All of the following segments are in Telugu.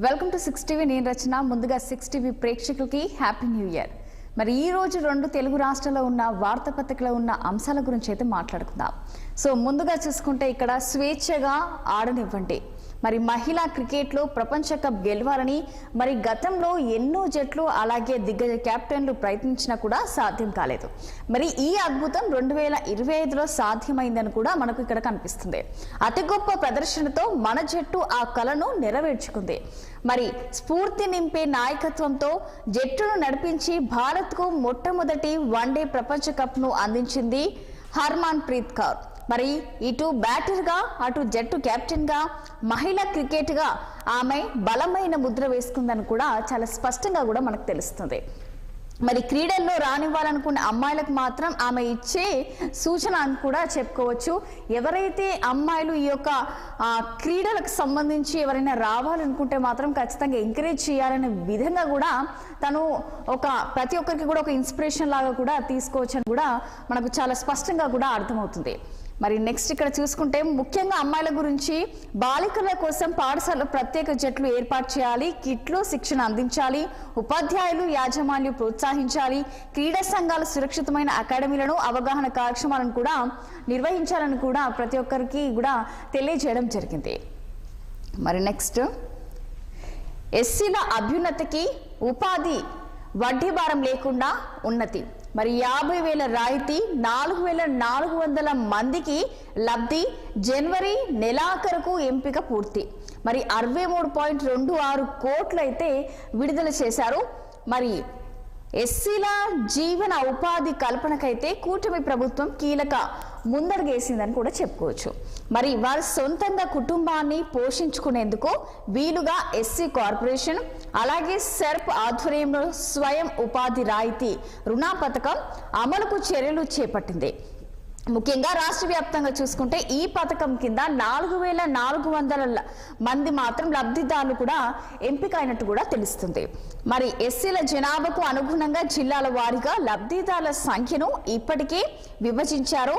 Welcome to 6 TV. నేను రచన. ముందుగా 6 టీవీ ప్రేక్షకులకి హ్యాపీ న్యూ ఇయర్. మరి ఈ రోజు రెండు తెలుగు రాష్ట్రాల్లో ఉన్న వార్తాపత్రికలో ఉన్న అంశాల గురించి అయితే మాట్లాడుకుందాం. సో ముందుగా చూసుకుంటే ఇక్కడ స్వేచ్ఛగా ఆడనివ్వండి. మరి మహిళా క్రికెట్లో ప్రపంచ కప్ గెలవాలని మరి గతంలో ఎన్నో జట్లు అలాగే దిగ్గజ కెప్టెన్లు ప్రయత్నించినా కూడా సాధ్యం కాలేదు. మరి ఈ అద్భుతం 2025లో సాధ్యమైందని కూడా మనకు ఇక్కడ కనిపిస్తుంది. అతి గొప్ప ప్రదర్శనతో మన జట్టు ఆ కలను నెరవేర్చుకుంది. మరి స్ఫూర్తి నింపే నాయకత్వంతో జట్టును నడిపించి భారత్కు మొట్టమొదటి వన్డే ప్రపంచ కప్ను అందించింది హర్మన్ ప్రీత్ కౌర్. మరి ఇటు బ్యాటర్గా అటు జట్టు కెప్టెన్గా మహిళా క్రికెట్గా ఆమె బలమైన ముద్ర వేసుకుందని కూడా చాలా స్పష్టంగా కూడా మనకు తెలుస్తుంది. మరి క్రీడల్లో రానివ్వాలనుకున్న అమ్మాయిలకు మాత్రం ఆమె ఇచ్చే సూచన అని కూడా చెప్పుకోవచ్చు. ఎవరైతే అమ్మాయిలు ఈ యొక్క క్రీడలకు సంబంధించి ఎవరైనా రావాలనుకుంటే మాత్రం ఖచ్చితంగా ఎంకరేజ్ చేయాలనే విధంగా కూడా తను ప్రతి ఒక్కరికి కూడా ఒక ఇన్స్పిరేషన్ లాగా కూడా తీసుకోవచ్చు అని కూడా మనకు చాలా స్పష్టంగా కూడా అర్థమవుతుంది. మరి నెక్స్ట్ ఇక్కడ చూసుకుంటే ముఖ్యంగా అమ్మాయిల గురించి బాలికల కోసం పాఠశాలలో ప్రత్యేక జట్లు ఏర్పాటు చేయాలి, కిట్లు శిక్షణ అందించాలి, ఉపాధ్యాయులు యాజమాన్యం ప్రోత్సహించాలి, క్రీడా సంఘాల సురక్షితమైన అకాడమీలను అవగాహన కార్యక్రమాలను కూడా నిర్వహించాలని కూడా ప్రతి ఒక్కరికి కూడా తెలియజేయడం జరిగింది. మరి నెక్స్ట్ ఎస్సీల అభ్యున్నతికి ఉపాధి వడ్డీ భారం లేకుండా ఉన్నతి. మరి 50,000 రాయితీ 4,400 మందికి లబ్ధి. జనవరి నెలాఖరుకు ఎంపిక పూర్తి. మరి 63.26 కోట్లు అయితే విడుదల చేశారు. మరి ఎస్సీల జీవన ఉపాధి కల్పనకైతే కూటమి ప్రభుత్వం కీలక ముందడుగేసిందని కూడా చెప్పుకోవచ్చు. మరి వారి సొంతంగా కుటుంబాన్ని పోషించుకునేందుకు వీలుగా ఎస్సీ కార్పొరేషన్ అలాగే సెర్ప్ ఆధ్వర్యంలో స్వయం ఉపాధి రాయితీ రుణ పథకం అమలుకు చర్యలు చేపట్టింది. ముఖ్యంగా రాష్ట్ర వ్యాప్తంగా చూసుకుంటే ఈ పథకం కింద 4,400 మంది మాత్రం లబ్ధిదారులు కూడా ఎంపిక అయినట్టు కూడా తెలుస్తుంది. మరి ఎస్సీల జనాభాకు అనుగుణంగా జిల్లాల వారీగా లబ్ధిదారుల సంఖ్యను ఇప్పటికే విభజించారు.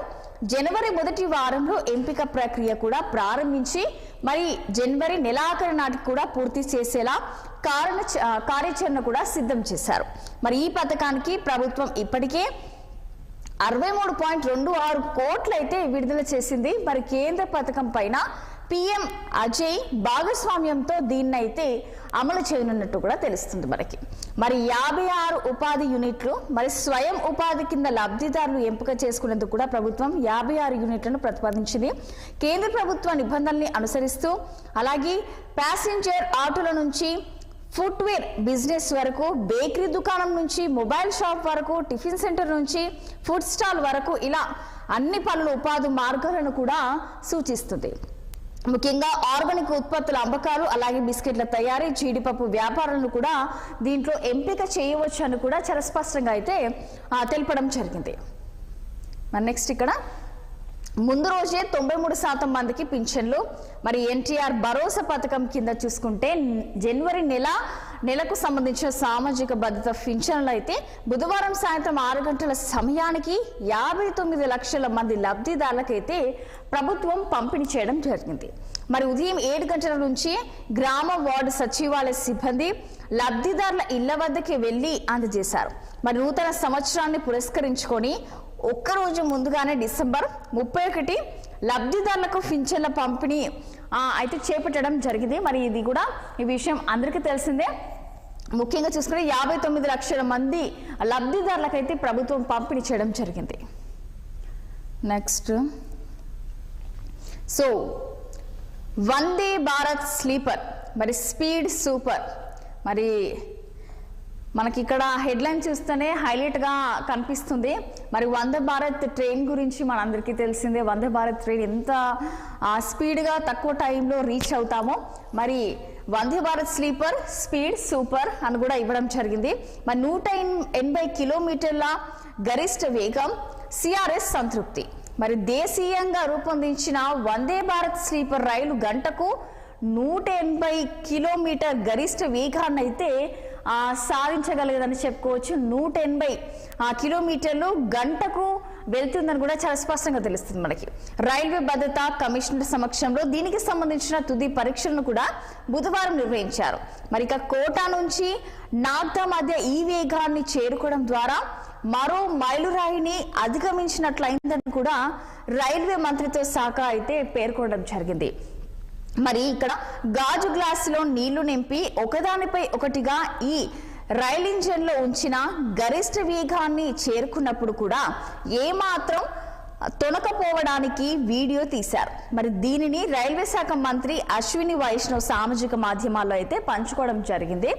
జనవరి మొదటి వారంలో ఎంపిక ప్రక్రియ కూడా ప్రారంభించి మరి జనవరి నెలాఖరు నాటికి కూడా పూర్తి చేసేలా కార్యాచరణ కూడా సిద్ధం చేశారు. మరి ఈ పథకానికి ప్రభుత్వం ఇప్పటికే 63.26 కోట్లు అయితే విడుదల చేసింది. మరి కేంద్ర పథకం పైన పిఎం అజయ్ భాగస్వామ్యంతో దీన్నైతే అమలు చేయనున్నట్టు కూడా తెలుస్తుంది మనకి. మరి 56 ఉపాధి యూనిట్లు మరి స్వయం ఉపాధి కింద లబ్ధిదారులు ఎంపిక చేసుకునేందుకు కూడా ప్రభుత్వం 56 యూనిట్లను ప్రతిపాదించింది. కేంద్ర ప్రభుత్వ నిబంధనల్ని అనుసరిస్తూ అలాగే ప్యాసింజర్ ఆటోల నుంచి ఫుట్వేర్ బిజినెస్ వరకు, బేకరీ దుకాణం నుంచి మొబైల్ షాప్ వరకు, టిఫిన్ సెంటర్ నుంచి ఫుడ్ స్టాల్ వరకు ఇలా అన్ని పనుల ఉపాధి మార్గాలను కూడా సూచిస్తుంది. ముఖ్యంగా ఆర్గానిక్ ఉత్పత్తుల అమ్మకాలు అలాగే బిస్కెట్ల తయారీ, జీడిపప్పు వ్యాపారాలను కూడా దీంట్లో ఎంపిక చేయవచ్చు అని కూడా చాలా స్పష్టంగా అయితే తెలపడం జరిగింది. మరి నెక్స్ట్ ఇక్కడ ముందు రోజే 93% మందికి పింఛన్లు. మరి ఎన్టీఆర్ భరోసా పథకం కింద చూసుకుంటే జనవరి నెలకు సంబంధించిన సామాజిక భద్రత పింఛన్లు అయితే బుధవారం సాయంత్రం 6 గంటల సమయానికి 59 లక్షల మంది లబ్ధిదారులకైతే ప్రభుత్వం పంపిణీ చేయడం జరిగింది. మరి ఉదయం 7 గంటల నుంచి గ్రామ వార్డు సచివాలయ సిబ్బంది లబ్ధిదారుల ఇళ్ల వద్దకి వెళ్లి అందజేశారు. మరి నూతన సంవత్సరాన్ని పురస్కరించుకొని ఒక్కరోజు ముందుగానే డిసెంబర్ 31 లబ్ధిదారులకు పింఛన్ల పంపిణీ అయితే చేపట్టడం జరిగింది. మరి ఇది కూడా ఈ విషయం అందరికీ తెలిసిందే. ముఖ్యంగా చూసుకుంటే 59 లక్షల మంది లబ్ధిదారులకైతే ప్రభుత్వం పంపిణీ చేయడం జరిగింది. Next so Vande Bharat sleeper మరి స్పీడ్ సూపర్. మరి మనకి ఇక్కడ హెడ్లైన్ చూస్తేనే హైలైట్గా కనిపిస్తుంది. మరి వందే భారత్ ట్రైన్ గురించి మనందరికీ తెలిసిందే. వందే భారత్ ట్రైన్ ఎంత స్పీడ్గా తక్కువ టైంలో రీచ్ అవుతామో మరి Vande Bharat sleeper speed super అని కూడా ఇవ్వడం జరిగింది. మరి 180 కిలోమీటర్ల గరిష్ట వేగం, సిఆర్ఎస్ సంతృప్తి. మరి దేశీయంగా రూపొందించిన వందే భారత్ స్లీపర్ రైలు గంటకు 180 కిలోమీటర్ గరిష్ట వేగాన్ని అయితే సాధించగలిగేదని చెప్పుకోవచ్చు. 180 కిలోమీటర్లు గంటకు వెళ్తుందని కూడా చాలా స్పష్టంగా తెలుస్తుంది మనకి. రైల్వే భద్రతా కమిషనర్ సమక్షంలో దీనికి సంబంధించిన తుది పరీక్షలను కూడా బుధవారం నిర్వహించారు. మరి ఇక కోటా నుంచి నాగ్దా మధ్య ఈ వేగాన్ని చేరుకోవడం ద్వారా మరో మైలురాయిని అధిగమించినట్లయిందని కూడా రైల్వే మంత్రిత్వ శాఖ అయితే పేర్కొనడం జరిగింది. మరి ఇక్కడ గాజు గ్లాసులో నీళ్లు నింపి ఒకదానిపై ఒకటిగా ఈ రైల్ ఇంజన్ లో ఉంచిన గరిష్ట వేగాన్ని చేరుకున్నప్పుడు కూడా ఏమాత్రం తొనకపోవడానికి వీడియో తీశారు. మరి దీనిని రైల్వే శాఖ మంత్రి అశ్విని వైష్ణవ్ సామాజిక మాధ్యమాల్లో అయితే పంచుకోవడం జరిగింది.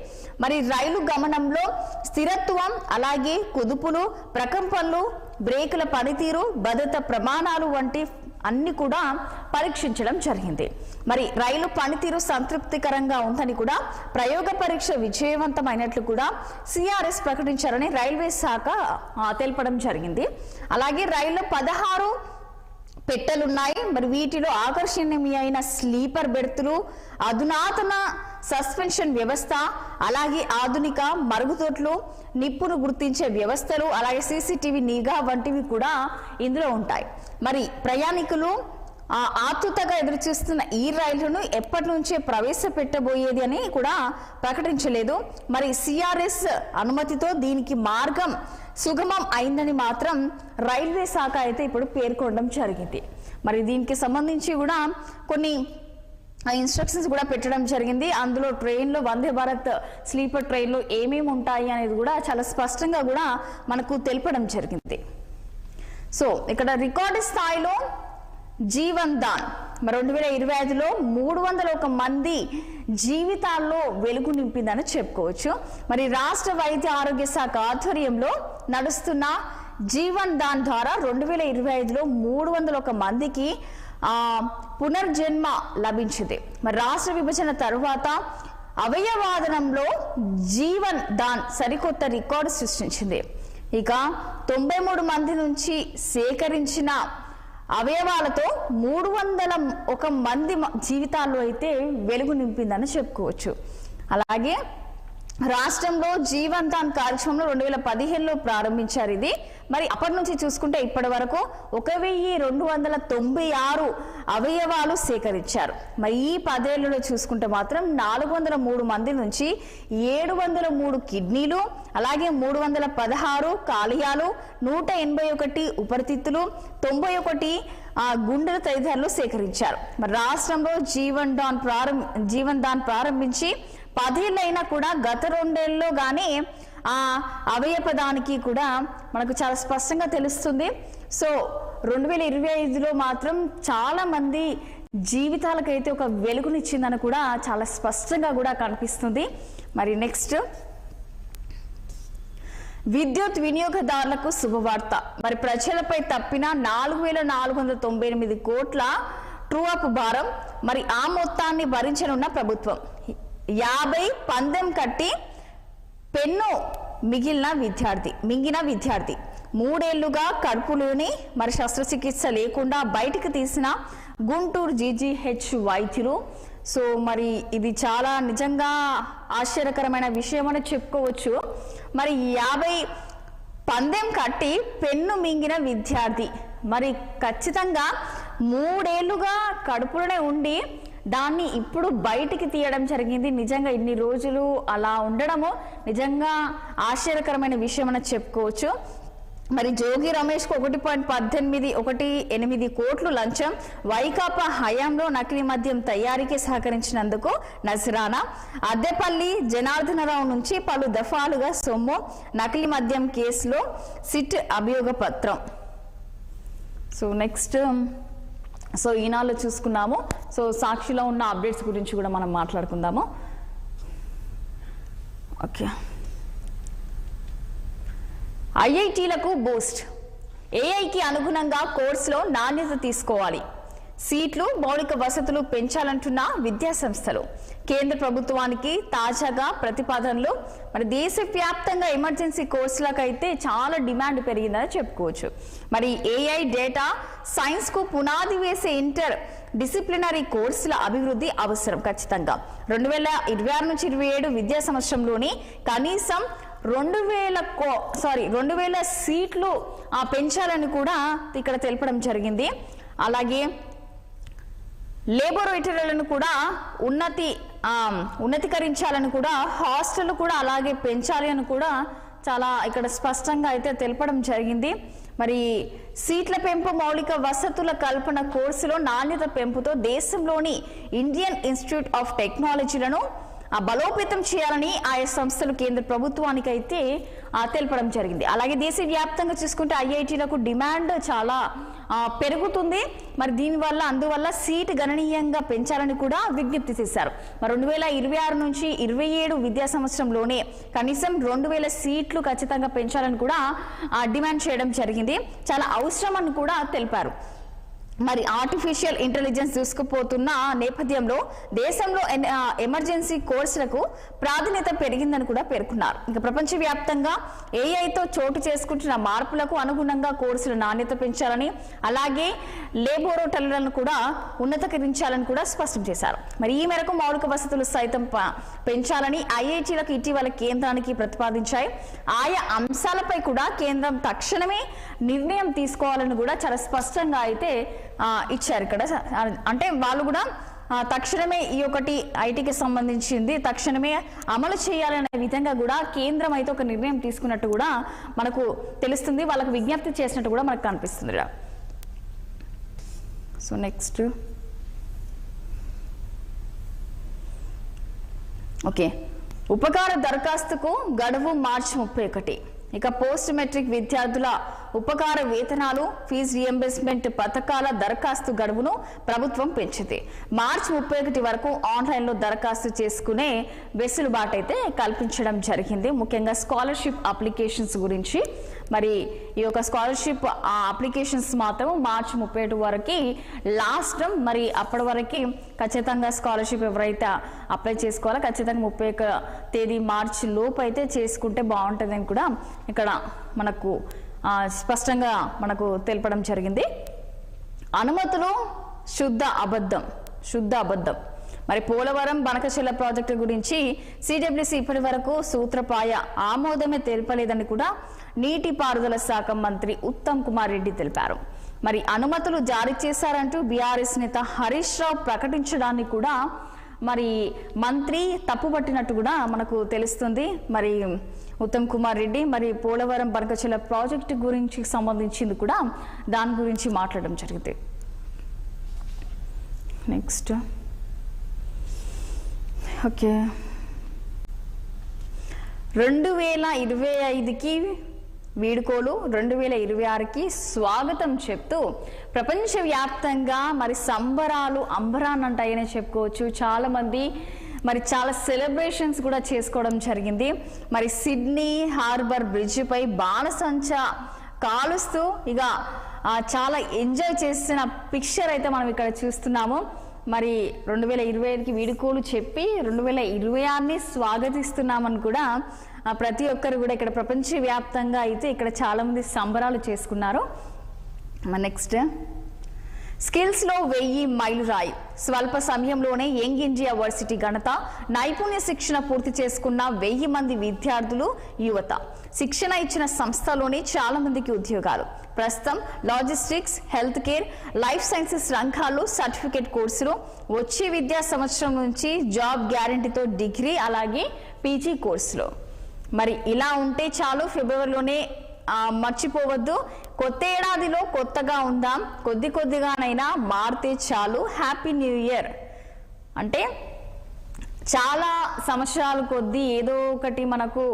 మరి రైలు గమనంలో స్థిరత్వం, అలాగే కుదుపులు, ప్రకంపనలు, బ్రేకుల పనితీరు, భద్రత ప్రమాణాలు వంటి అన్ని కూడా పరీక్షించడం జరిగింది. మరి రైలు పనితీరు సంతృప్తికరంగా ఉందని కూడా ప్రయోగ పరీక్ష విజయవంతమైనట్లు కూడా సిఆర్ఎస్ ప్రకటించారని రైల్వే శాఖ తెలపడం జరిగింది. అలాగే రైల్లో 16 పెట్టెలున్నాయి. మరి వీటిలో ఆకర్షణీయమైన స్లీపర్ బెర్తులు, అధునాతన సస్పెన్షన్ వ్యవస్థ, అలాగే ఆధునిక మరుగుదొడ్లు, నిప్పును గుర్తించే వ్యవస్థలు, అలాగే సీసీటీవీ నిఘా వంటివి కూడా ఇందులో ఉంటాయి. మరి ప్రయాణికులు ఆతృతగా ఎదురుచూస్తున్న ఈ రైలును ఎప్పటి నుంచే ప్రవేశపెట్టబోయేది అని కూడా ప్రకటించలేదు. మరి సిఆర్ఎస్ అనుమతితో దీనికి మార్గం సుగమం అయిందని మాత్రం రైల్వే శాఖ అయితే ఇప్పుడు పేర్కొనడం జరిగింది. మరి దీనికి సంబంధించి కూడా కొన్ని ఇన్స్ట్రక్షన్స్ కూడా పెట్టడం జరిగింది. అందులో ట్రైన్లో వందే భారత్ స్లీపర్ ట్రైన్లో ఏమేమి ఉంటాయి అనేది కూడా చాలా స్పష్టంగా కూడా మనకు తెలపడం జరిగింది. సో ఇక్కడ రికార్డు స్థాయిలో జీవన్ దాన్ 2025లో 301 మంది జీవితాల్లో వెలుగు నింపిందని చెప్పుకోవచ్చు. మరి రాష్ట్ర వైద్య ఆరోగ్య శాఖ ఆధ్వర్యంలో నడుస్తున్న జీవన్ దాన్ ద్వారా 2025లో 301 మందికి పునర్జన్మ లభించింది. మరి రాష్ట్ర విభజన తరువాత అవయవాదనంలో జీవన్ దాన్ సరికొత్త రికార్డు సృష్టించింది. ఇక 93 మంది నుంచి సేకరించిన అవయవాలతో 301 మంది జీవితాల్లో అయితే వెలుగు నింపిందని చెప్పుకోవచ్చు. అలాగే రాష్ట్రంలో జీవన్ దాన్ కార్యక్రమంలో 2015లో ప్రారంభించారు ఇది. మరి అప్పటి నుంచి చూసుకుంటే ఇప్పటి వరకు 1296 అవయవాలు సేకరించారు. మరి ఈ 10 ఏళ్లలో చూసుకుంటే మాత్రం 403 మంది నుంచి 703 కిడ్నీలు, అలాగే 316 కాలేయాలు, 181 ఉపరితిత్తులు, 91 గుండెల తదితరులు సేకరించారు. మరి రాష్ట్రంలో జీవన్ దాన్ ప్రారంభించి 10 ఏళ్ళైనా కూడా గత 2 ఏళ్ళలో కానీ అవయపదానికి కూడా మనకు చాలా స్పష్టంగా తెలుస్తుంది. సో 2025లో మాత్రం చాలా మంది జీవితాలకైతే ఒక వెలుగునిచ్చిందని కూడా చాలా స్పష్టంగా కూడా కనిపిస్తుంది. మరి నెక్స్ట్ విద్యుత్ వినియోగదారులకు శుభవార్త. మరి ప్రజలపై తప్పిన 4498 కోట్ల ట్రూ అప్ భారం. మరి ఆ మొత్తాన్ని భరించనున్న ప్రభుత్వం 50 పందెం కట్టి పెన్ను మింగిన విద్యార్థి 3 ఏళ్లుగా కడుపులోని మరి శస్త్రచికిత్స లేకుండా బయటకు తీసిన గుంటూరు జీజీహెచ్ వైద్యులు. సో మరి ఇది చాలా నిజంగా ఆశ్చర్యకరమైన విషయం అని చెప్పుకోవచ్చు. మరి 50 పందెం కట్టి పెన్ను మింగిన విద్యార్థి మరి ఖచ్చితంగా 3 ఏళ్లుగా కడుపులోనే ఉండి దాన్ని ఇప్పుడు బయటికి తీయడం జరిగింది. నిజంగా ఇన్ని రోజులు అలా ఉండడము నిజంగా ఆశ్చర్యకరమైన విషయం అని చెప్పుకోవచ్చు. మరి జోగి రమేష్ కు 1.18 కోట్లు లంచం. వైకాపా హయాంలో నకిలీ మద్యం తయారీకి సహకరించినందుకు నజరానా. అద్దెపల్లి జనార్దనరావు నుంచి పలు దఫాలుగా సొమ్ము. నకిలీ మద్యం కేసులో సిట్ అభియోగ పత్రం. సో నెక్స్ట్ ఈనాళ్ళు చూసుకున్నాము. సో సాక్షిలో ఉన్న అప్డేట్స్ గురించి కూడా మనం మాట్లాడుకుందాము. Okay, ఐఐటీలకు Boost. ఏఐకి అనుగుణంగా కోర్సులో నాణ్యత తీసుకోవాలి. సీట్లు, మౌలిక వసతులు పెంచాలంటున్న విద్యా సంస్థలు. కేంద్ర ప్రభుత్వానికి తాజాగా ప్రతిపాదనలు. మరి దేశవ్యాప్తంగా ఎమర్జెన్సీ కోర్సులకైతే చాలా డిమాండ్ పెరిగిందని చెప్పుకోవచ్చు. మరి ఏఐ, డేటా సైన్స్ కు పునాది వేసే ఇంటర్ డిసిప్లినరీ కోర్సుల అభివృద్ధి అవసరం ఖచ్చితంగా. 2026 నుంచి 27 విద్యా సంవత్సరంలోని కనీసం 2000 సీట్లు పెంచాలని కూడా ఇక్కడ తెలపడం జరిగింది. అలాగే లేబొరేటరీలను కూడా ఉన్నతీకరించాలని కూడా, హాస్టల్ కూడా అలాగే పెంచాలి అని కూడా చాలా ఇక్కడ స్పష్టంగా అయితే తెలపడం జరిగింది. మరి సీట్ల పెంపు, మౌలిక వసతుల కల్పన, కోర్సులో నాణ్యత పెంపుతో దేశంలోని ఇండియన్ ఇన్స్టిట్యూట్ ఆఫ్ టెక్నాలజీలను బలోపేతం చేయాలని ఆయా సంస్థలు కేంద్ర ప్రభుత్వానికి అయితే తెలపడం జరిగింది. అలాగే దేశవ్యాప్తంగా చూసుకుంటే ఐఐటీలకు డిమాండ్ చాలా పెరుగుతుంది. మరి అందువల్ల సీటు గణనీయంగా పెంచాలని కూడా విజ్ఞప్తి చేశారు. మరి 2026 నుంచి 27 విద్యా సంవత్సరంలోనే కనీసం 2000 సీట్లు ఖచ్చితంగా పెంచాలని కూడా డిమాండ్ చేయడం జరిగింది. చాలా అవసరం అని కూడా తెలిపారు. మరి ఆర్టిఫిషియల్ ఇంటెలిజెన్స్ దూసుకుపోతున్న నేపథ్యంలో దేశంలో ఎమర్జెన్సీ కోర్సులకు ప్రాధాన్యత పెరిగిందని కూడా పేర్కొన్నారు. ఇంకా ప్రపంచవ్యాప్తంగా ఏఐతో చోటు చేసుకుంటున్న మార్పులకు అనుగుణంగా కోర్సుల నాణ్యత పెంచాలని, అలాగే లేబొరేటరీలను కూడా ఉన్నతీకరించాలని కూడా స్పష్టం చేశారు. మరి ఈ మేరకు మౌలిక వసతులు సైతం పెంచాలని ఐఐటీలకు ఇటీవల కేంద్రానికి ప్రతిపాదించాయి. ఆయా అంశాలపై కూడా కేంద్రం తక్షణమే నిర్ణయం తీసుకోవాలని కూడా చాలా స్పష్టంగా అయితే ఇచ్చారు. ఇక్కడ అంటే వాళ్ళు కూడా తక్షణమే ఈ ఒకటి ఐటీకి సంబంధించింది తక్షణమే అమలు చేయాలనే విధంగా కూడా కేంద్రం అయితే ఒక నిర్ణయం తీసుకున్నట్టు కూడా మనకు తెలుస్తుంది. వాళ్ళకు విజ్ఞప్తి చేసినట్టు కూడా మనకు కనిపిస్తుంది. సో నెక్స్ట్ ఓకే, ఉపకార దరఖాస్తుకు గడువు మార్చి 31. ఇక పోస్ట్ మెట్రిక్ విద్యార్థుల ఉపకార వేతనాలు, ఫీజు రియంబర్స్మెంట్ పథకాల దరఖాస్తు గడువును ప్రభుత్వం పెంచింది. మార్చి 31 వరకు ఆన్లైన్లో దరఖాస్తు చేసుకునే వెసులుబాటు అయితే కల్పించడం జరిగింది. ముఖ్యంగా స్కాలర్షిప్ అప్లికేషన్స్ గురించి, మరి ఈ యొక్క స్కాలర్షిప్ అప్లికేషన్స్ మాత్రం మార్చి 31 వరకు లాస్ట్. మరి అప్పటి వరకు ఖచ్చితంగా స్కాలర్షిప్ ఎవరైతే అప్లై చేసుకోవాలో ఖచ్చితంగా 31 తేదీ మార్చి లోపు అయితే చేసుకుంటే బాగుంటుందని కూడా ఇక్కడ మనకు స్పష్టంగా మనకు తెలపడం జరిగింది. అనుమతులు శుద్ధ అబద్ధం. మరి పోలవరం బనకచెర్ల ప్రాజెక్టు గురించి సిడబ్ల్యూసి ఇప్పటి వరకు సూత్రప్రాయ ఆమోదమే తెలపలేదని కూడా నీటిపారుదల శాఖ మంత్రి ఉత్తమ్ కుమార్ రెడ్డి తెలిపారు. మరి అనుమతులు జారీ చేశారంటూ బీఆర్ఎస్ నేత హరీష్ రావు ప్రకటించడాన్ని కూడా మరి మంత్రి తప్పుపట్టినట్టు కూడా మనకు తెలుస్తుంది. మరి ఉత్తమ్ కుమార్ రెడ్డి మరి పోలవరం బనకచెర్ల ప్రాజెక్టు గురించి సంబంధించింది కూడా దాని గురించి మాట్లాడడం జరిగింది. నెక్స్ట్ ఓకే, 2025కి వీడుకోలు, 2026కి స్వాగతం చెప్తూ ప్రపంచవ్యాప్తంగా మరి సంబరాలు అంబరాన్నంటాయని చెప్పుకోవచ్చు. చాలా మంది మరి చాలా సెలబ్రేషన్స్ కూడా చేసుకోవడం జరిగింది. మరి సిడ్నీ హార్బర్ బ్రిడ్జ్ పై బాణసంచా కాలుస్తూ ఇక చాలా ఎంజాయ్ చేసిన పిక్చర్ అయితే మనం ఇక్కడ చూస్తున్నాము. మరి 2025కి వీడుకోలు చెప్పి 2026ని స్వాగతిస్తున్నామని కూడా ప్రతి ఒక్కరు కూడా ఇక్కడ ప్రపంచవ్యాప్తంగా అయితే ఇక్కడ చాలా మంది సంబరాలు చేసుకున్నారు. నెక్స్ట్ స్కిల్స్ లో 1000 మైలురాయి, స్వల్ప సమయంలోనే యంగ్ ఇండియా వర్సిటీ ఘనత, నైపుణ్య శిక్షణ పూర్తి చేసుకున్న 1000 మంది విద్యార్థులు, యువత. శిక్షణ ఇచ్చిన సంస్థలోనే చాలా మందికి ఉద్యోగాలు. ప్రస్తుతం logistics, health care, life sciences రంగాల్లో సర్టిఫికేట్ కోర్సులు. వచ్చే విద్యా సంవత్సరం నుంచి జాబ్ గ్యారంటీతో డిగ్రీ అలాగే పీజీ కోర్సులు. మరి ఇలా ఉంటే చాలు, ఫిబ్రవరిలోనే మర్చిపోవద్దు. కొత్త ఏడాదిలో కొత్తగా ఉందాం, కొద్దిగానైనా మారితే చాలు, హ్యాపీ న్యూ ఇయర్. అంటే చాలా సంవత్సరాల కొద్దీ ఏదో ఒకటి మనకు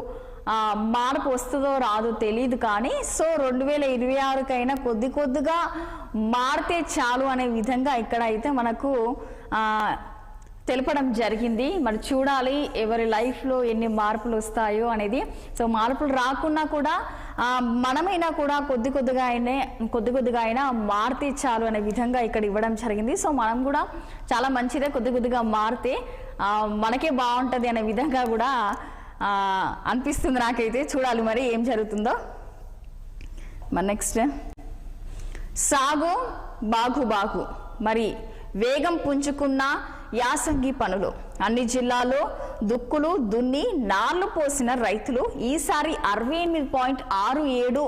మార్పు వస్తుందో రాదో తెలియదు, కానీ సో 2026కైనా కొద్దిగా మారితే చాలు అనే విధంగా ఇక్కడ అయితే మనకు తెలపడం జరిగింది. మరి చూడాలి ఎవరి లైఫ్లో ఎన్ని మార్పులు వస్తాయో అనేది. సో మార్పులు రాకున్నా కూడా మనమైనా కూడా కొద్దిగా అయినా మారితే చాలు అనే విధంగా ఇక్కడ ఇవ్వడం జరిగింది. సో మనం కూడా చాలా మంచిదే, కొద్దిగా మారితే మనకే బాగుంటుంది అనే విధంగా కూడా అనిపిస్తుంది నాకైతే. చూడాలి మరి ఏం జరుగుతుందో. మరి నెక్స్ట్ సాగు బాగు. మరి వేగం పుంజుకున్న యాసంగి పనులు. అన్ని జిల్లాల్లో దుక్కులు దున్ని నార్లు పోసిన రైతులు ఈసారి 68.67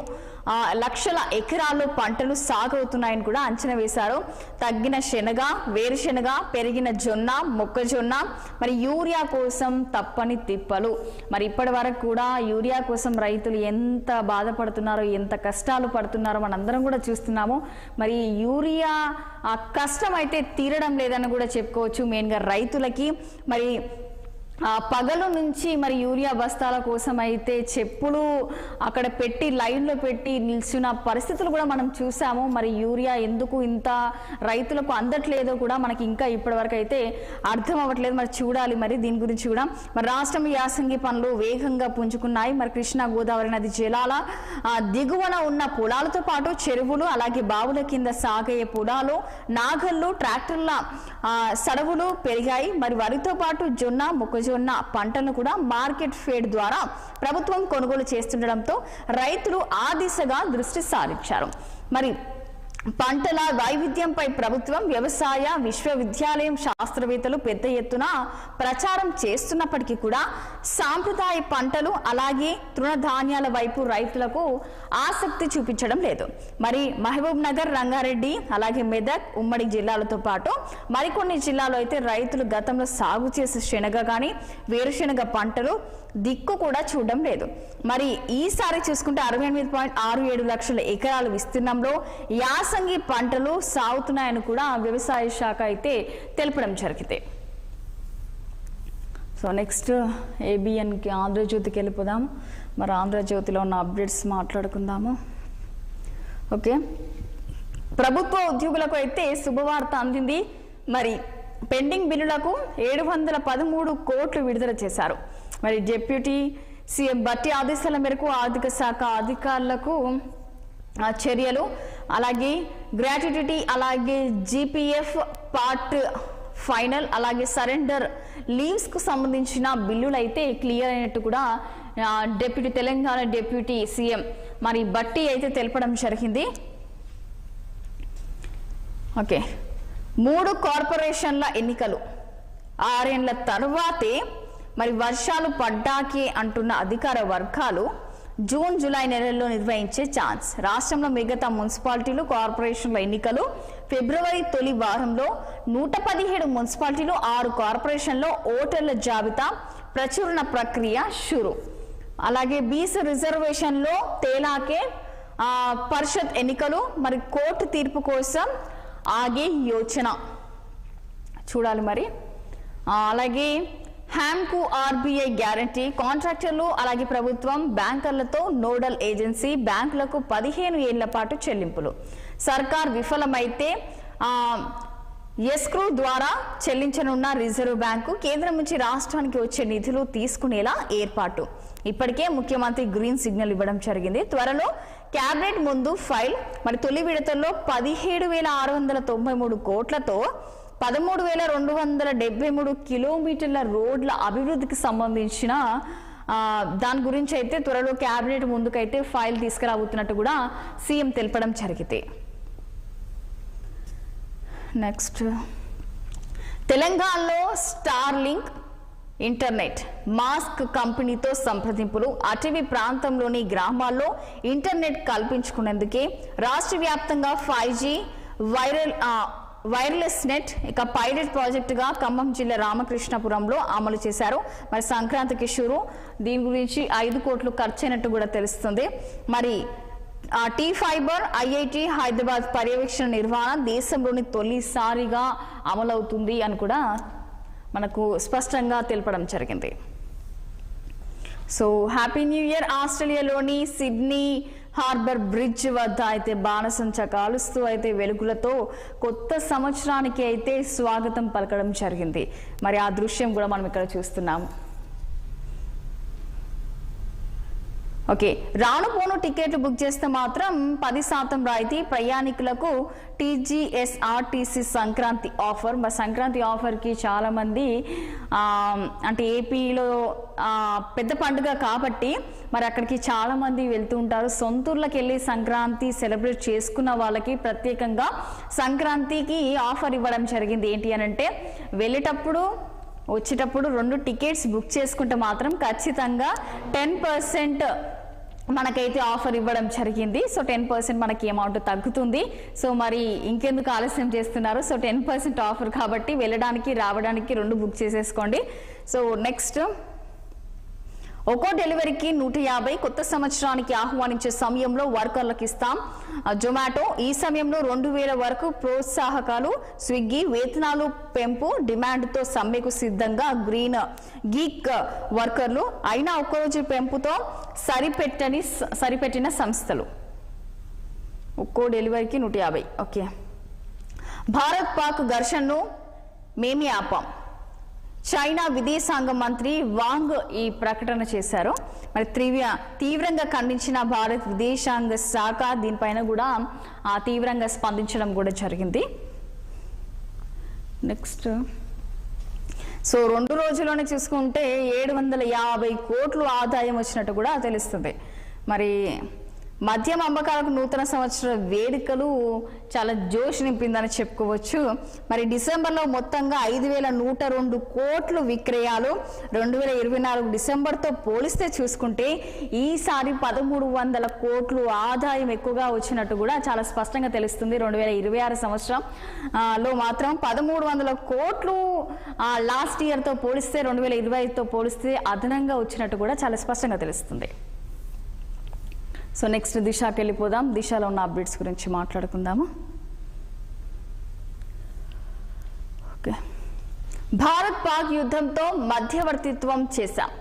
లక్షల ఎకరాల్లో పంటలు సాగవుతున్నాయని కూడా అంచనా వేశారు. తగ్గిన శనగ, వేరుశెనగ, పెరిగిన జొన్న, మొక్కజొన్న, మరి యూరియా కోసం తప్పని తిప్పలు. మరి ఇప్పటి వరకు కూడా యూరియా కోసం రైతులు ఎంత బాధపడుతున్నారో, ఎంత కష్టాలు పడుతున్నారో మనందరం కూడా చూస్తున్నాము. మరి యూరియా కష్టం అయితే తీరడం లేదని కూడా చెప్పుకోవచ్చు. మెయిన్గా రైతులకి మరి పగలు నుంచి మరి యూరియా బస్తాల కోసం అయితే చెప్పులు అక్కడ పెట్టి లైన్లో పెట్టి నిల్చున్న పరిస్థితులు కూడా మనం చూసాము. మరి యూరియా ఎందుకు ఇంత రైతులకు అందట్లేదో కూడా మనకి ఇంకా ఇప్పటివరకు అయితే అర్థం అవ్వట్లేదు. మరి చూడాలి మరి దీని గురించి కూడా. మరి రాష్ట్రం యాసంగి పనులు వేగంగా పుంజుకున్నాయి. మరి కృష్ణా గోదావరి నది జలాల దిగువన ఉన్న పొలాలతో పాటు చెరువులు, అలాగే బావుల కింద సాగే పొలాలు, నాగళ్ళు, ట్రాక్టర్ల సడవులు పెరిగాయి. మరి వరితో పాటు జొన్న, మొక్కజొన్న పంటలను కూడా మార్కెట్ ఫెడ్ ద్వారా ప్రభుత్వం కొనుగోలు చేస్తుండడంతో రైతులు ఆ దిశగా దృష్టి సారించారు. మరి పంటల వైవిధ్యంపై ప్రభుత్వం, వ్యవసాయ విశ్వవిద్యాలయం శాస్త్రవేత్తలు పెద్ద ఎత్తున ప్రచారం చేస్తున్నప్పటికీ కూడా సాంప్రదాయ పంటలు అలాగే తృణధాన్యాల వైపు రైతులకు ఆసక్తి చూపించడం లేదు. మరి మహబూబ్ నగర్, రంగారెడ్డి, అలాగే మెదక్ ఉమ్మడి జిల్లాలతో పాటు మరికొన్ని జిల్లాలో అయితే రైతులు గతంలో సాగు చేసే శనగ కానీ వేరుశెనగ పంటలు దిక్కు కూడా చూడడం లేదు. మరి ఈసారి చూసుకుంటే 68.67 లక్షల ఎకరాల విస్తీర్ణంలో యాసంగి పంటలు సాగుతున్నాయని కూడా వ్యవసాయ శాఖ అయితే తెలపడం జరిగింది. సో నెక్స్ట్ ఏబిఎన్కి ఆంధ్రజ్యోతికి వెళ్ళిపోదాము. మరి ఆంధ్రజ్యోతిలో ఉన్న అప్డేట్స్ మాట్లాడుకుందాము. ఓకే, ప్రభుత్వ ఉద్యోగులకు అయితే శుభవార్త అందింది. మరి పెండింగ్ బిల్లులకు 713 కోట్లు విడుదల చేశారు. మరి డిప్యూటీ సీఎం బట్టి ఆదేశాల మేరకు ఆర్థిక శాఖ అధికారులకు చర్యలు, అలాగే గ్రాట్యుటీ, అలాగే జీపీఎఫ్ పార్ట్ ఫైనల్, అలాగే సరెండర్ లీవ్స్ కు సంబంధించిన బిల్లులు అయితే క్లియర్ అయినట్టు కూడా తెలంగాణ డిప్యూటీ సీఎం మరి బట్టి అయితే తెలపడం జరిగింది. ఓకే, 3 కార్పొరేషన్ల ఎన్నికలు 6 ఏళ్ల తర్వాతే మరి వర్షాలు పడ్డాకే అంటున్న అధికార వర్గాలు జూన్ జూలై నెలల్లో నిర్వహించే ఛాన్స్. రాష్ట్రంలో మిగతా మున్సిపాలిటీలు, కార్పొరేషన్ల ఎన్నికలు ఫిబ్రవరి తొలి వారంలో 117 మున్సిపాలిటీలు, 6 కార్పొరేషన్లో ఓటర్ల జాబితా ప్రచురణ ప్రక్రియ షురు. అలాగే బీసీ రిజర్వేషన్లో తేలాకే పరిషత్ ఎన్నికలు, మరి కోర్టు తీర్పు కోసం ఆగే యోచన చూడాలి మరి. అలాగే హ్యామ్కు ఆర్బీఐ గ్యారంటీ, కాంట్రాక్టర్లు అలాగే ప్రభుత్వం బ్యాంకర్లతో నోడల్ ఏజెన్సీ, బ్యాంకులకు 15 ఏళ్ల పాటు చెల్లింపులు. సర్కార్ విఫలమైతే ఎస్క్రూ ద్వారా చెల్లించనున్న రిజర్వ్ బ్యాంకు, కేంద్రం నుంచి రాష్ట్రానికి వచ్చే నిధులు తీసుకునేలా ఏర్పాటు. ఇప్పటికే ముఖ్యమంత్రి గ్రీన్ సిగ్నల్ ఇవ్వడం జరిగింది. త్వరలో కేబినెట్ ముందు ఫైల్. మరి తొలి విడతల్లో 17,693 కోట్లతో 13,273 కిలోమీటర్ల రోడ్ల అభివృద్ధికి సంబంధించిన దాని గురించి అయితే త్వరలో కేబినెట్ ముందుకైతే ఫైల్ తీసుకురాబోతున్నట్టు కూడా సీఎం తెలపడం జరిగింది. నెక్స్ట్, తెలంగాణలో స్టార్లింక్ ఇంటర్నెట్ మాస్క్ కంపెనీతో సంప్రదింపులు. అటవీ ప్రాంతంలోని గ్రామాల్లో ఇంటర్నెట్ కల్పించుకునేందుకే రాష్ట్ర వ్యాప్తంగా 5G వైర్లెస్ నెట్ ఇక పైలట్ ప్రాజెక్టుగా ఖమ్మం జిల్లా రామకృష్ణపురంలో అమలు చేశారు. మరి సంక్రాంతికి షురు. దీని గురించి 5 కోట్లు ఖర్చయినట్టు కూడా తెలుస్తుంది. మరి టీ ఫైబర్ ఐఐటి హైదరాబాద్ పర్యవేక్షణ నిర్వహణ దేశంలోని తొలిసారిగా అమలవుతుంది అని కూడా మనకు స్పష్టంగా తెలపడం జరిగింది. So happy new year. ఆస్ట్రేలియాలోని సిడ్నీ హార్బర్ బ్రిడ్జ్ వద్ద అయితే బాణసంచ కాలుస్తూ అయితే వెలుగులతో కొత్త సంవత్సరానికి అయితే స్వాగతం పలకడం జరిగింది. మరి ఆ దృశ్యం కూడా మనం ఇక్కడ చూస్తున్నాము. ఓకే, రాను పోను టికెట్లు బుక్ చేస్తే మాత్రం 10% రాయితీ ప్రయాణికులకు టీజీఎస్ఆర్టీసీ సంక్రాంతి ఆఫర్. మరి సంక్రాంతి ఆఫర్కి చాలామంది అంటే ఏపీలో పెద్ద పండుగ కాబట్టి మరి అక్కడికి చాలామంది వెళ్తూ ఉంటారు. సొంతూర్లకు వెళ్ళి సంక్రాంతి సెలబ్రేట్ చేసుకున్న వాళ్ళకి ప్రత్యేకంగా సంక్రాంతికి ఆఫర్ ఇవ్వడం జరిగింది. ఏంటి అని అంటే వెళ్ళేటప్పుడు వచ్చేటప్పుడు 2 టికెట్స్ బుక్ చేసుకుంటే మాత్రం ఖచ్చితంగా 10% మనకైతే ఆఫర్ ఇవ్వడం జరిగింది. సో 10% మనకి అమౌంట్ తగ్గుతుంది. సో మరి ఇంకెందుకు ఆలస్యం చేస్తున్నారు? సో 10% ఆఫర్ కాబట్టి వెళ్ళడానికి రావడానికి 2 బుక్ చేసేసుకోండి. సో నెక్స్ట్, ఒక్కో డెలివరీకి 150. కొత్త సంవత్సరానికి ఆహ్వానించే సమయంలో వర్కర్లకు ఇస్తాం. జొమాటో ఈ సమయంలో 2000 వరకు ప్రోత్సాహకాలు. స్విగ్గీ వేతనాలు పెంపు డిమాండ్తో సమ్మెకు సిద్ధంగా. గ్రీన్ గీక్ వర్కర్లు అయినా ఒక్కరోజు పెంపుతో సరిపెట్టిన సంస్థలు. ఒక్కో డెలివరీకి 150. ఓకే, భారత్ పాక్ ఘర్షణను మేమే ఆపాం. చైనా విదేశాంగ మంత్రి వాంగ్ ఈ ప్రకటన చేశారు. మరి తీవ్రంగా ఖండించిన భారత్ విదేశాంగ శాఖ దీనిపైన కూడా తీవ్రంగా స్పందించడం కూడా జరిగింది. నెక్స్ట్, సో 2 రోజుల్లోనే చూసుకుంటే 750 కోట్లు ఆదాయం వచ్చినట్టు కూడా తెలుస్తుంది. మరి మద్యం అమ్మకాలకు నూతన సంవత్సర వేడుకలు చాలా జోష్ నింపిందని చెప్పుకోవచ్చు. మరి డిసెంబర్లో మొత్తంగా 5102 కోట్లు విక్రయాలు. 2024 డిసెంబర్తో పోలిస్తే చూసుకుంటే ఈసారి 1300 కోట్లు ఆదాయం ఎక్కువగా వచ్చినట్టు కూడా చాలా స్పష్టంగా తెలుస్తుంది. 2026 సంవత్సరంలో మాత్రం 1300 కోట్లు లాస్ట్ ఇయర్తో పోలిస్తే 2025తో పోలిస్తే అదనంగా వచ్చినట్టు కూడా చాలా స్పష్టంగా తెలుస్తుంది. సో నెక్స్ట్ దిశకి వెళ్ళిపోదాం. దిశలో ఉన్న అప్డేట్స్ గురించి మాట్లాడుకుందాము. ఓకే, భారత్ పాక్ యుద్ధంతో మధ్యవర్తిత్వం చేశాం.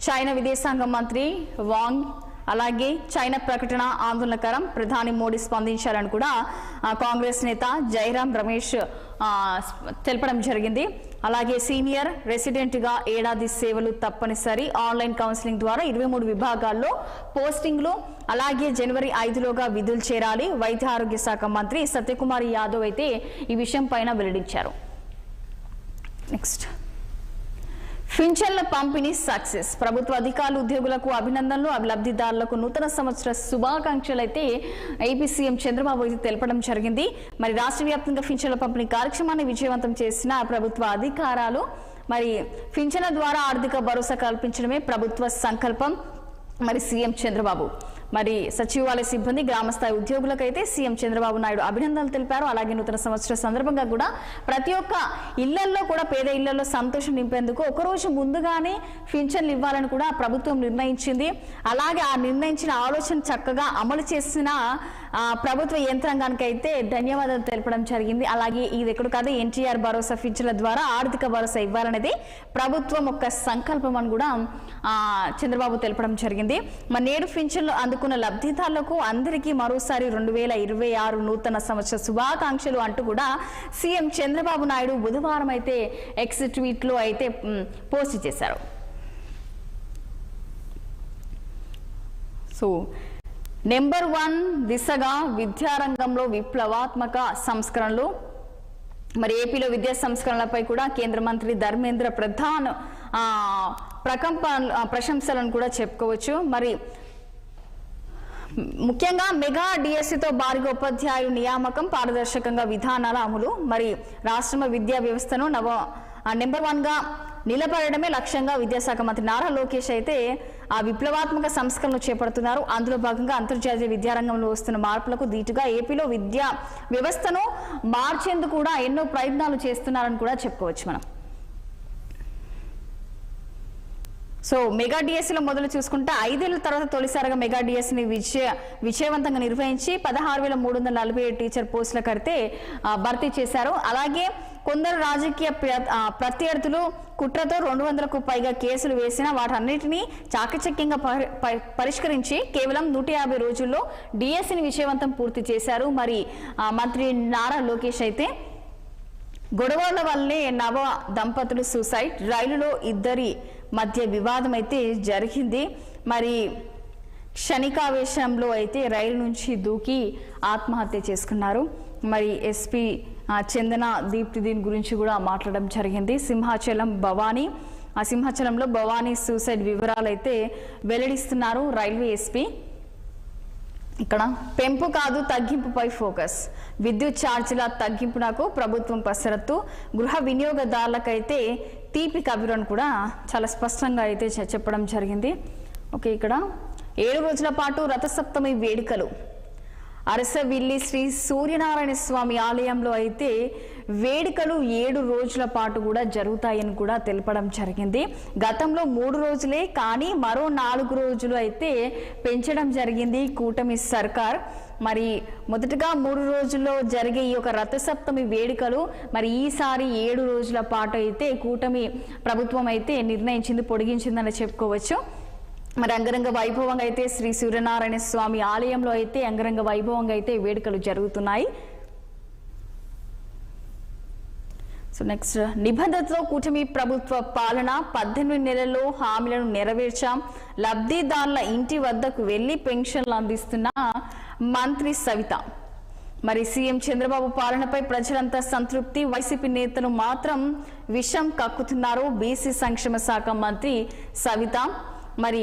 చైనా విదేశాంగ మంత్రి వాంగ్. అలాగే చైనా ప్రకటన ఆందోళనకరం. ప్రధాని మోడీ స్పందించాలని కూడా కాంగ్రెస్ నేత జైరాం రమేష్ తెలపడం జరిగింది. అలాగే సీనియర్ రెసిడెంట్గా ఏడాది సేవలు తప్పనిసరి. ఆన్లైన్ కౌన్సిలింగ్ ద్వారా 23 విభాగాల్లో పోస్టింగ్లు. అలాగే జనవరి 5లోగా విధులు చేరాలి. వైద్య ఆరోగ్య శాఖ మంత్రి సత్యకుమార్ యాదవ్ అయితే ఈ విషయం పైన వెల్లడించారు. నెక్స్ట్, పింఛన్ల పంపిణీ సక్సెస్. ప్రభుత్వ అధికారులు ఉద్యోగులకు అభినందనలు. లబ్ధిదారులకు నూతన సంవత్సర శుభాకాంక్షలు అయితే ఏపీ సీఎం చంద్రబాబు అయితే తెలపడం జరిగింది. మరి రాష్ట్ర వ్యాప్తంగా పింఛన్ల పంపిణీ కార్యక్రమాన్ని విజయవంతం చేసిన ప్రభుత్వ అధికారులు. మరి పింఛన్ల ద్వారా ఆర్థిక భరోసా కల్పించడమే ప్రభుత్వ సంకల్పం. మరి సీఎం చంద్రబాబు మరి సచివాలయ సిబ్బంది గ్రామస్థాయి ఉద్యోగులకైతే సీఎం చంద్రబాబు నాయుడు అభినందనలు తెలిపారు. అలాగే నూతన సంవత్సర సందర్భంగా కూడా ప్రతి ఒక్క ఇళ్లలో కూడా పేద ఇళ్లలో సంతోషం నింపేందుకు ఒకరోజు ముందుగానే పింఛన్లు ఇవ్వాలని కూడా ప్రభుత్వం నిర్ణయించింది. అలాగే ఆ నిర్ణయించిన ఆలోచన చక్కగా అమలు చేసిన ప్రభుత్వ యంత్రాంగానికి అయితే ధన్యవాదాలు తెలపడం జరిగింది. అలాగే ఇది ఎక్కడ కాదు, ఎన్టీఆర్ భరోసా పింఛన్ల ద్వారా ఆర్థిక భరోసా ఇవ్వాలనేది ప్రభుత్వం ఒక సంకల్పం అని కూడా చంద్రబాబు తెలపడం జరిగింది. మరి నేడు పింఛన్లు అందుకున్న లబ్ధిదారులకు అందరికీ మరోసారి 2026 నూతన సంవత్సర శుభాకాంక్షలు అంటూ కూడా సీఎం చంద్రబాబు నాయుడు బుధవారం అయితే ఎక్స్ ట్వీట్లో అయితే పోస్ట్ చేశారు. సో నెంబర్ 1 దిశగా విద్యారంగంలో విప్లవాత్మక సంస్కరణలు. మరి ఏపీలో విద్యా సంస్కరణలపై కూడా కేంద్ర మంత్రి ధర్మేంద్ర ప్రధాన్ ప్రశంసలను కూడా చెప్పుకోవచ్చు. మరి ముఖ్యంగా మెగా డిఎస్సితో భారీగా ఉపాధ్యాయుల నియామకం, పారదర్శకంగా విధానాల అమలు. మరి రాష్ట్ర విద్యా వ్యవస్థను నెంబర్ 1గా నిలబడడమే లక్ష్యంగా విద్యాశాఖ మంత్రి నారా లోకేష్ అయితే ఆ విప్లవాత్మక సంస్కరణలు చేపడుతున్నారు. అందులో భాగంగా అంతర్జాతీయ విద్యారంగంలో వస్తున్న మార్పులకు దీటుగా ఏపీలో విద్యా వ్యవస్థను మార్చేందుకు కూడా ఎన్నో ప్రయత్నాలు చేస్తున్నారని కూడా చెప్పుకోవచ్చు మనం. సో మెగా డిఎస్సీలో మొదలు చూసుకుంటే 5 ఏళ్ల తర్వాత తొలిసారిగా మెగా డిఎస్సీని విజయవంతంగా నిర్వహించి 16,347 టీచర్ పోస్టులకు అయితే భర్తీ చేశారు. అలాగే కొందరు రాజకీయ ప్రత్యర్థులు కుట్రతో 200కు పైగా కేసులు వేసిన వాటన్నిటినీ చాకచక్యంగా పరిష్కరించి కేవలం 150 రోజుల్లో డిఎస్సీని విజయవంతం పూర్తి చేశారు. మరి మంత్రి నారా లోకేష్ అయితే గొడవల వల్లే నవ దంపతులు సూసైడ్, రైలులో 2 మధ్య వివాదం అయితే జరిగింది. మరి క్షణికావేశంలో అయితే రైలు నుంచి దూకి ఆత్మహత్య చేసుకున్నారు. మరి ఎస్పీ చందన దీప్తి దీని గురించి కూడా మాట్లాడడం జరిగింది. సింహాచలంలో భవానీ సూసైడ్ వివరాలు అయితే వెల్లడిస్తున్నారు రైల్వే ఎస్పీ. ఇక్కడ పెంపు కాదు తగ్గింపుపై ఫోకస్, విద్యుత్ ఛార్జీల తగ్గింపునకు ప్రభుత్వం కసరత్తు, గృహ వినియోగదారులకైతే తీపి కబురని కూడా చాలా స్పష్టంగా అయితే చెప్పడం జరిగింది. ఓకే, ఇక్కడ 7 రోజుల పాటు రథసప్తమి వేడుకలు అరసవిల్లి శ్రీ సూర్యనారాయణ స్వామి ఆలయంలో అయితే వేడుకలు 7 రోజుల పాటు కూడా జరుగుతాయని కూడా తెలపడం జరిగింది. గతంలో 3 రోజులే కానీ మరో 4 రోజులు అయితే పెంచడం జరిగింది కూటమి సర్కార్. మరి మొదటగా 3 రోజుల్లో జరిగే ఈ యొక్క రథసప్తమి వేడుకలు మరి ఈసారి 7 రోజుల పాటు అయితే కూటమి ప్రభుత్వం అయితే నిర్ణయించింది, పొడిగించిందని చెప్పుకోవచ్చు. మరి అంగరంగ వైభవంగా అయితే శ్రీ సూర్యనారాయణ స్వామి ఆలయంలో అయితే అంగరంగ వైభవంగా అయితే వేడుకలు జరుగుతున్నాయి. సో నెక్స్ట్, నిబంధనతో కూటమి ప్రభుత్వ పాలన 18 నెలల్లో హామీలను నెరవేర్చాం, లబ్ధిదారుల ఇంటి వద్దకు వెళ్లి పెన్షన్లు అందిస్తున్న మంత్రి సవిత. మరి సీఎం చంద్రబాబు పాలనపై ప్రజలంతా సంతృప్తి, వైసీపీ నేతలు మాత్రం విషం కక్కుతున్నారు. బీసీ సంక్షేమ శాఖ మంత్రి సవిత. మరి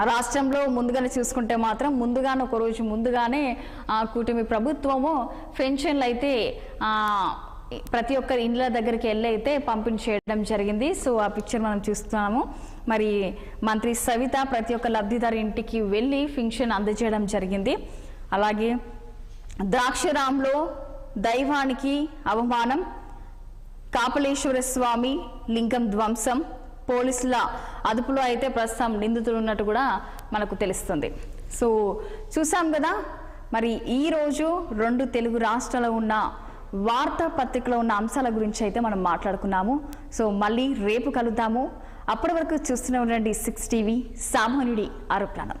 రాష్ట్రంలో ముందుగానే చూసుకుంటే మాత్రం ముందుగానే ఒక రోజు ముందుగానే కూటమి ప్రభుత్వము పెన్షన్లు అయితే ప్రతి ఒక్కరి ఇండ్ల దగ్గరికి వెళ్ళి అయితే పంపిణీ చేయడం జరిగింది. సో ఆ పిక్చర్ మనం చూస్తున్నాము. మరి మంత్రి సవిత ప్రతి ఒక్క లబ్ధిదారు ఇంటికి వెళ్ళి పెన్షన్ అందజేయడం జరిగింది. అలాగే ద్రాక్షరాంలో దైవానికి అవమానం, కాపలేశ్వర స్వామి లింగం ధ్వంసం, పోలీసుల అదుపులో అయితే ప్రస్తుతం నిందితులు ఉన్నట్టు కూడా మనకు తెలుస్తుంది. సో చూసాం కదా, మరి ఈరోజు 2 తెలుగు రాష్ట్రాల్లో ఉన్న వార్తాపత్రికలో ఉన్న అంశాల గురించి అయితే మనం మాట్లాడుకున్నాము. సో మళ్ళీ రేపు కలుద్దాము. అప్పటి వరకు చూస్తూనే ఉండండి 6 టీవీ, సామాన్యుడి ఆరోగ్యం.